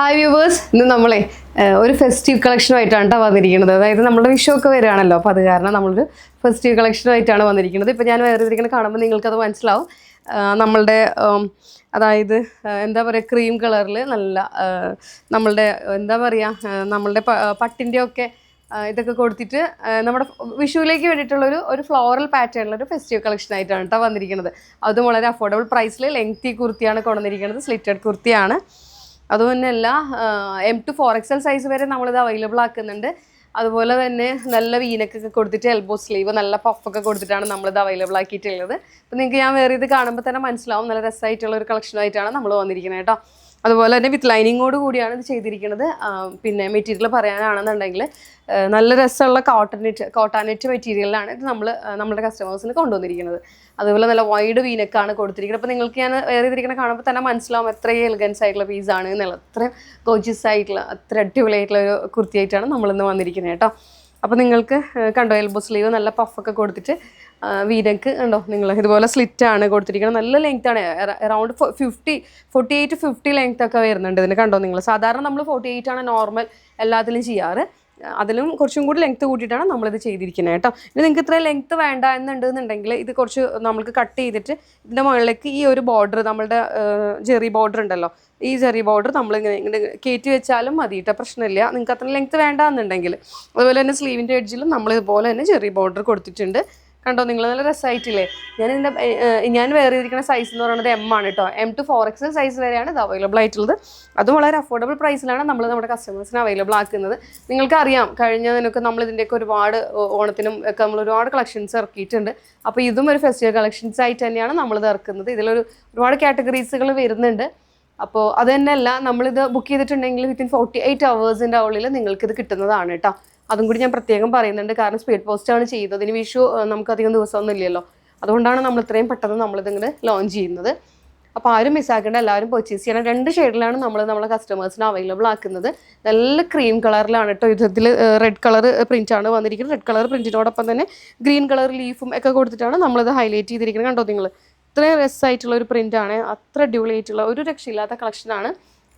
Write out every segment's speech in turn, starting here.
Hi viewers, ഇന്ന് നമ്മളെ ഒരു ഫെസ്റ്റീവ് കളക്ഷനുമായിട്ടാണ് വന്നിരിക്കുന്നത്. അതായത് നമ്മുടെ വിഷുവൊക്കെ വരികയാണല്ലോ, അപ്പോൾ അത് കാരണം നമ്മളൊരു ഫെസ്റ്റീവ് കളക്ഷനുമായിട്ടാണ് വന്നിരിക്കുന്നത്. ഇപ്പോൾ ഞാൻ വേർതിരിക്കുന്നത് കാണുമ്പോൾ നിങ്ങൾക്കത് മനസ്സിലാവും. നമ്മളുടെ അതായത് എന്താ പറയുക, ക്രീം കളറിൽ നല്ല നമ്മളുടെ എന്താ പറയുക, നമ്മളുടെ പട്ടിൻ്റെയൊക്കെ ഇതൊക്കെ കൊടുത്തിട്ട് നമ്മുടെ വിഷുവിലേക്ക് വേണ്ടിയിട്ടുള്ളൊരു ഫ്ലോറൽ പാറ്റേണിലൊരു ഫെസ്റ്റീവ് കളക്ഷനായിട്ടാണ് കേട്ടോ വന്നിരിക്കുന്നത്. അതും വളരെ അഫോർഡബിൾ പ്രൈസിൽ ലെങ്തി കുർത്തിയാണ് കൊണ്ടുവന്നിരിക്കുന്നത്. സ്ലിറ്റഡ് കുർത്തിയാണ്. അതുതന്നെയല്ല, M to 4XL സൈസ് വരെ നമ്മളിത് അവൈലബിൾ ആക്കുന്നുണ്ട്. അതുപോലെ തന്നെ നല്ല വീനക്കൊക്കെ കൊടുത്തിട്ട് എൽബോ സ്ലീവ് നല്ല പഫൊക്കെ കൊടുത്തിട്ടാണ് നമ്മളിത് അവൈലബിൾ ആക്കിയിട്ടുള്ളത്. അപ്പോൾ നിങ്ങൾക്ക് ഞാൻ വേറെ ഇത് കാണുമ്പോൾ തന്നെ മനസ്സിലാവും, നല്ല രസമായിട്ടുള്ള ഒരു കളക്ഷനായിട്ടാണ് നമ്മൾ വന്നിരിക്കുന്നത് കേട്ടോ. അതുപോലെ തന്നെ വിത്ത് ലൈനിങ്ങോട് കൂടിയാണ് ഇത് ചെയ്തിരിക്കുന്നത്. പിന്നെ മെറ്റീരിയൽ പറയാനാണെന്നുണ്ടെങ്കിൽ നല്ല രസമുള്ള കോട്ടാനെറ്റ് മെറ്റീരിയലാണ് ഇത് നമ്മുടെ കസ്റ്റമേഴ്സിന് കൊണ്ടുവന്നിരിക്കുന്നത്. അതുപോലെ നല്ല വൈഡ് വീനക്കാണ് കൊടുത്തിരിക്കുന്നത്. അപ്പോൾ നിങ്ങൾക്ക് ഞാൻ വേറെ ഇതിരിക്കുന്ന കാണുമ്പോൾ തന്നെ മനസ്സിലാവും എത്രയും എലഗൻസ് ആയിട്ടുള്ള പീസാണ് എന്നുള്ളത്. അത്രയും ഗോർജിയസ് ആയിട്ടുള്ള അത്ര അടിപൊളിയായിട്ടുള്ള ഒരു കുർത്തിയായിട്ടാണ് നമ്മളിന്ന് വന്നിരിക്കുന്നത് കേട്ടോ. അപ്പോൾ നിങ്ങൾക്ക് കണ്ടോ, എൽബോ സ്ലീവ് നല്ല പഫൊക്കെ കൊടുത്തിട്ട് വീനക്ക് ഉണ്ടോ, നിങ്ങൾ ഇതുപോലെ സ്ലിറ്റാണ് കൊടുത്തിരിക്കുന്നത്. നല്ല ലെങ്ത് ആണ്, അറൗണ്ട് 48 to 50 ലെങ്ത് ഒക്കെ വരുന്നുണ്ട് ഇതിന്. കണ്ടോ നിങ്ങൾ, സാധാരണ നമ്മൾ 48 ആണ് നോർമൽ എല്ലാത്തിലും ചെയ്യാറ്. അതിലും കുറച്ചും കൂടി ലെങ്ത്ത് കൂട്ടിയിട്ടാണ് നമ്മളിത് ചെയ്തിരിക്കുന്നത് കേട്ടോ. ഇനി നിങ്ങൾക്ക് ഇത്രയും ലെങ്ത്ത് വേണ്ട എന്നുണ്ടെന്നുണ്ടെങ്കിൽ ഇത് കുറച്ച് നമുക്ക് കട്ട് ചെയ്തിട്ട് ഇതിൻ്റെ മുകളിലേക്ക് ഈ ഒരു ബോർഡർ, നമ്മളുടെ ജെറി ബോർഡർ ഉണ്ടല്ലോ, ഈ ജെറി ബോർഡർ നമ്മളിങ്ങനെ കയറ്റി വെച്ചാലും മതി കേട്ടോ, പ്രശ്നമില്ല. നിങ്ങൾക്ക് അത്ര ലെങ്ത്ത് വേണ്ട എന്നുണ്ടെങ്കിൽ. അതുപോലെ തന്നെ സ്ലീവിൻ്റെ എഡ്ജിലും നമ്മൾ ഇതുപോലെ തന്നെ ജെറി ബോർഡർ കൊടുത്തിട്ടുണ്ട്. കണ്ടോ നിങ്ങൾ, നല്ല രസമായിട്ടില്ലേ. ഞാൻ വേറെ ഇരിക്കുന്ന സൈസ് എന്ന് പറയുന്നത് M ആണ് കേട്ടോ. M to 4XL സൈസ് വരെയാണ് ഇത് അവൈലബിൾ ആയിട്ടുള്ളത്. അതും വളരെ അഫോർഡബിൾ പ്രൈസിലാണ് നമ്മൾ നമ്മുടെ കസ്റ്റമേഴ്സിന് അവൈലബിൾ ആക്കുന്നത്. നിങ്ങൾക്കറിയാം, കഴിഞ്ഞതിനൊക്കെ നമ്മളിതിൻ്റെയൊക്കെ ഒരുപാട് ഓണത്തിനും ഒക്കെ നമ്മൾ ഒരുപാട് കളക്ഷൻസ് ഇറക്കിയിട്ടുണ്ട്. അപ്പോൾ ഇതും ഒരു ഫെസ്റ്റിവൽ കളക്ഷൻസ് ആയിട്ട് തന്നെയാണ് നമ്മളിത് ഇറക്കുന്നത്. ഒരുപാട് കാറ്റഗറീസുകൾ വരുന്നുണ്ട്. അപ്പോൾ അത് തന്നെയല്ല, നമ്മളിത് ബുക്ക് ചെയ്തിട്ടുണ്ടെങ്കിൽ വിത്തിൻ 48 hours ഉള്ളിൽ നിങ്ങൾക്കിത് കിട്ടുന്നതാണ് കേട്ടോ. അതും കൂടി ഞാൻ പ്രത്യേകം പറയുന്നുണ്ട്, കാരണം സ്പീഡ് പോസ്റ്റാണ് ചെയ്യുന്നത്. ഇനി വിഷു നമുക്കധികം ദിവസമൊന്നും ഇല്ലല്ലോ, അതുകൊണ്ടാണ് നമ്മൾ ഇത്രയും പെട്ടെന്ന് നമ്മളിതിങ്ങനെ ലോഞ്ച് ചെയ്യുന്നത്. അപ്പോൾ ആരും മിസ്സാക്കേണ്ട, എല്ലാവരും പർച്ചേസ് ചെയ്യണം. 2 ഷെയ്ഡിലാണ് നമ്മളെ കസ്റ്റമേഴ്സിന് അവൈലബിൾ ആക്കുന്നത്. നല്ല ക്രീം കളറിലാണ് കേട്ടോ. ഇതിൽ റെഡ് കളർ പ്രിൻ്റാണ് വന്നിരിക്കുന്നത്. റെഡ് കളർ പ്രിൻറ്റിനോടൊപ്പം തന്നെ ഗ്രീൻ കളർ ലീഫും ഒക്കെ കൊടുത്തിട്ടാണ് നമ്മളിത് ഹൈലൈറ്റ് ചെയ്തിരിക്കുന്നത്. കണ്ടോ നിങ്ങൾ, ഇത്രയും രസമായിട്ടുള്ള ഒരു പ്രിൻ്റാണ്, അത്ര അടിപൊളിയായിട്ടുള്ള ഒരു രക്ഷയില്ലാത്ത കളക്ഷനാണ്.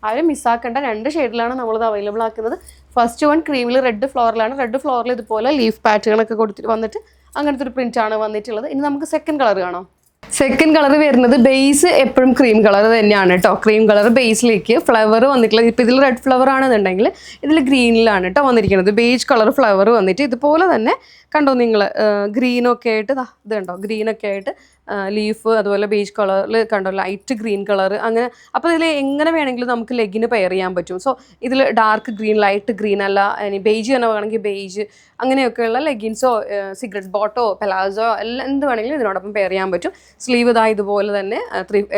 ആരും മിസ്സാക്കേണ്ട. 2 ഷെയ്ഡിലാണ് നമ്മളിത് അവൈലബിൾ ആക്കുന്നത്. ഫസ്റ്റ് വൺ ക്രീമിൽ റെഡ് ഫ്ലോറിലാണ്. റെഡ് ഫ്ലോറിൽ ഇതുപോലെ ലീഫ് പാറ്റേണൊക്കെ കൊടുത്തിട്ട് വന്നിട്ട് അങ്ങനത്തെ ഒരു പ്രിൻ്റാണ് വന്നിട്ടുള്ളത്. ഇനി നമുക്ക് സെക്കൻഡ് കളർ കാണാം. സെക്കൻഡ് കളർ വരുന്നത് ബേസ് എപ്പോഴും ക്രീം കളർ തന്നെയാണ് കേട്ടോ. ക്രീം കളർ ബേസിലേക്ക് ഫ്ലവർ വന്നിട്ടുള്ളത്. ഇപ്പോൾ ഇതിൽ റെഡ് ഫ്ലവർ ആണെന്നുണ്ടെങ്കിൽ ഇതിൽ ഗ്രീനിലാണ് കേട്ടോ വന്നിരിക്കുന്നത്. ബേജ് കളർ ഫ്ലവർ വന്നിട്ട് ഇതുപോലെ തന്നെ കണ്ടോ നിങ്ങൾ, ഗ്രീനൊക്കെ ആയിട്ട് ഇത് കണ്ടോ, ഗ്രീനൊക്കെ ആയിട്ട് ലീഫ്, അതുപോലെ ബേജ് കളറിൽ കണ്ടോ ലൈറ്റ് ഗ്രീൻ കളർ അങ്ങനെ. അപ്പോൾ ഇതിൽ എങ്ങനെ വേണമെങ്കിലും നമുക്ക് ലെഗിന് പെയർ ചെയ്യാൻ പറ്റും. സോ ഇതിൽ ഡാർക്ക് ഗ്രീൻ, ലൈറ്റ് ഗ്രീൻ അല്ല, ഇനി ബേജ് തന്നെ വേണമെങ്കിൽ ബേജ്, അങ്ങനെയൊക്കെയുള്ള ലെഗിൻസോ സിഗരറ്റ് ബോട്ടോ പെലാസോ എല്ലാം എന്ത് വേണമെങ്കിലും ഇതിനോടൊപ്പം പെയർ ചെയ്യാൻ പറ്റും. സ്ലീവ് ഇതാ ഇതുപോലെ തന്നെ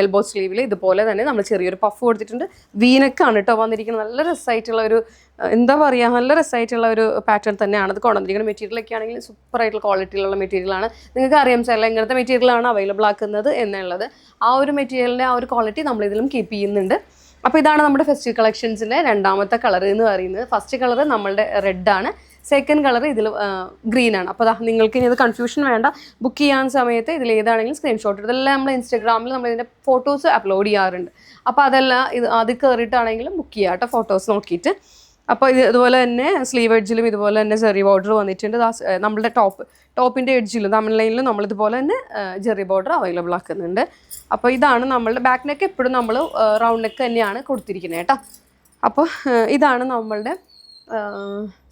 എൽബോ സ്ലീവിൽ ഇതുപോലെ തന്നെ നമ്മൾ ചെറിയൊരു പഫ് കൊടുത്തിട്ടുണ്ട്. വീനക്കാണ് കേട്ടോ വന്നിരിക്കുന്നത്. നല്ല രസമായിട്ടുള്ള ഒരു എന്താ പറയുക, നല്ല രസമായിട്ടുള്ള ഒരു പാറ്റേൺ തന്നെയാണ് ഇത് കൊണ്ടുവന്നിരിക്കുന്നത്. മെറ്റീരിയലൊക്കെ ആണെങ്കിൽ സൂപ്പറായിട്ടുള്ള ക്വാളിറ്റിയിലുള്ള മെറ്റീരിയലാണ്. നിങ്ങൾക്ക് അറിയാം ചില ഇങ്ങനത്തെ മെറ്റീരിയലാണ് അവൈലബിൾ ആക്കുന്നത് എന്നുള്ളത്. ആ ഒരു മെറ്റീരിയലിൻ്റെ ആ ഒരു ക്വാളിറ്റി നമ്മളിതിലും കീപ്പ് ചെയ്യുന്നുണ്ട്. അപ്പോൾ ഇതാണ് നമ്മുടെ ഫെസ്റ്റീവ് കളക്ഷൻസിൻ്റെ രണ്ടാമത്തെ കളർ എന്ന് പറയുന്നത്. ഫസ്റ്റ് കളർ നമ്മളുടെ റെഡാണ്, സെക്കൻഡ് കളർ ഇതിൽ ഗ്രീനാണ്. അപ്പോൾ നിങ്ങൾക്ക് ഇനി ഇത് കൺഫ്യൂഷൻ വേണ്ട. ബുക്ക് ചെയ്യാൻ സമയത്ത് ഇതിൽ ഏതാണെങ്കിലും സ്ക്രീൻഷോട്ട് ഇതെല്ലാം നമ്മൾ ഇൻസ്റ്റാഗ്രാമിൽ നമ്മളിതിൻ്റെ ഫോട്ടോസ് അപ്ലോഡ് ചെയ്യാറുണ്ട്. അപ്പോൾ അതെല്ലാം അത് കയറിയിട്ടാണെങ്കിലും ബുക്ക് ചെയ്യാം കേട്ടോ, ഫോട്ടോസ് നോക്കിയിട്ട്. അപ്പോൾ ഇതുപോലെ തന്നെ സ്ലീവ് എഡ്ജിലും ഇതുപോലെ തന്നെ ജെറി ബോർഡർ വന്നിട്ടുണ്ട്. നമ്മളുടെ ടോപ്പിൻ്റെ എഡ്ജിലും തമിഴ്ലൈനിലും നമ്മളിതുപോലെ തന്നെ ജെറി ബോർഡർ അവൈലബിൾ ആക്കുന്നുണ്ട്. അപ്പോൾ ഇതാണ് നമ്മളുടെ ബാക്ക് നെക്ക്. എപ്പോഴും നമ്മൾ റൗണ്ട് നെക്ക് തന്നെയാണ് കൊടുത്തിരിക്കുന്നത് കേട്ടോ. അപ്പോൾ ഇതാണ് നമ്മളുടെ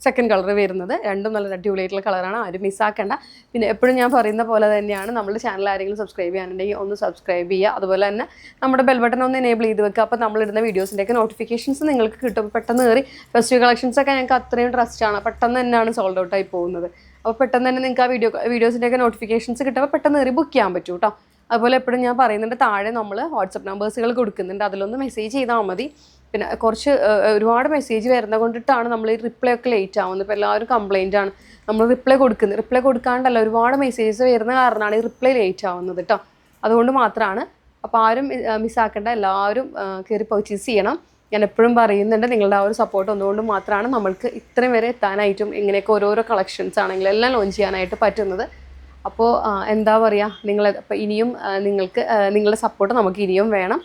സെക്കൻഡ് കളർ വരുന്നത്. രണ്ടും നല്ല അടിപൊളിയായിട്ടുള്ള കളറാണ്, ആരും മിസ്സാക്കേണ്ട. പിന്നെ എപ്പോഴും ഞാൻ പറയുന്ന പോലെ തന്നെയാണ്, നമ്മുടെ ചാനൽ ആരെങ്കിലും സബ്സ്ക്രൈബ് ചെയ്യാനുണ്ടെങ്കിൽ ഒന്ന് സബ്സ്ക്രൈബ് ചെയ്യുക. അതുപോലെ തന്നെ നമ്മുടെ ബെൽ ബട്ടൺ ഒന്ന് എനേബിൾ ചെയ്ത് വെക്കുക. അപ്പോൾ നമ്മളിടുന്ന വീഡിയോസിൻ്റെയൊക്കെ നോട്ടിഫിക്കേഷൻസ് നിങ്ങൾക്ക് കിട്ടും. പെട്ടെന്ന് കയറി ഫെസ്റ്റീവ് കളക്ഷൻസൊക്കെ ഞങ്ങൾക്ക് അത്രയും ട്രസ്റ്റാണ്, പെട്ടെന്ന് തന്നെയാണ് സോൾഡ് ഔട്ടായി പോകുന്നത്. അപ്പോൾ പെട്ടെന്ന് തന്നെ നിങ്ങൾക്ക് ആ വീഡിയോസിൻ്റെയൊക്കെ നോട്ടിഫിക്കേഷൻസ് കിട്ടുമ്പോൾ പെട്ടെന്ന് കയറി ബുക്ക് ചെയ്യാൻ പറ്റും കേട്ടോ. അതുപോലെ എപ്പോഴും ഞാൻ പറയുന്നുണ്ട്, താഴെ നമ്മൾ വാട്സപ്പ് നമ്പേഴ്സുകൾ കൊടുക്കുന്നുണ്ട്, അതിലൊന്ന് മെസ്സേജ് ചെയ്താൽ മതി. പിന്നെ ഒരുപാട് മെസ്സേജ് വരുന്നത് കൊണ്ടിട്ടാണ് നമ്മൾ ഈ റിപ്ലൈ ഒക്കെ ലേറ്റ് ആവുന്നത്. ഇപ്പോൾ എല്ലാവരും കംപ്ലൈൻ്റ് ആണ് നമ്മൾ റിപ്ലൈ കൊടുക്കാണ്ടല്ല, ഒരുപാട് മെസ്സേജസ് വരുന്ന കാരണമാണ് ഈ റിപ്ലൈ ലേറ്റ് ആവുന്നത് കേട്ടോ. അതുകൊണ്ട് മാത്രമാണ്. അപ്പോൾ ആരും മിസ്സാക്കേണ്ട, എല്ലാവരും കയറി പർച്ചേസ് ചെയ്യണം. ഞാൻ എപ്പോഴും പറയുന്നുണ്ട്, നിങ്ങളുടെ ആ ഒരു സപ്പോർട്ട് ഒന്നുകൊണ്ട് മാത്രമാണ് നമ്മൾക്ക് ഇത്രയും വരെ എത്താനായിട്ടും ഇങ്ങനെയൊക്കെ ഓരോരോ കളക്ഷൻസ് ആണെങ്കിലും എല്ലാം ലോഞ്ച് ചെയ്യാനായിട്ട് പറ്റുന്നത്. അപ്പോൾ എന്താ പറയുക, അപ്പോൾ ഇനിയും നിങ്ങളുടെ സപ്പോർട്ട് നമുക്ക് ഇനിയും വേണം.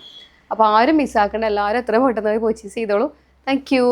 അപ്പോൾ ആരും മിസ്സാക്കേണ്ട, എല്ലാവരും എത്രയും പെട്ടെന്ന് പർച്ചേസ് ചെയ്തോളൂ. Thank you.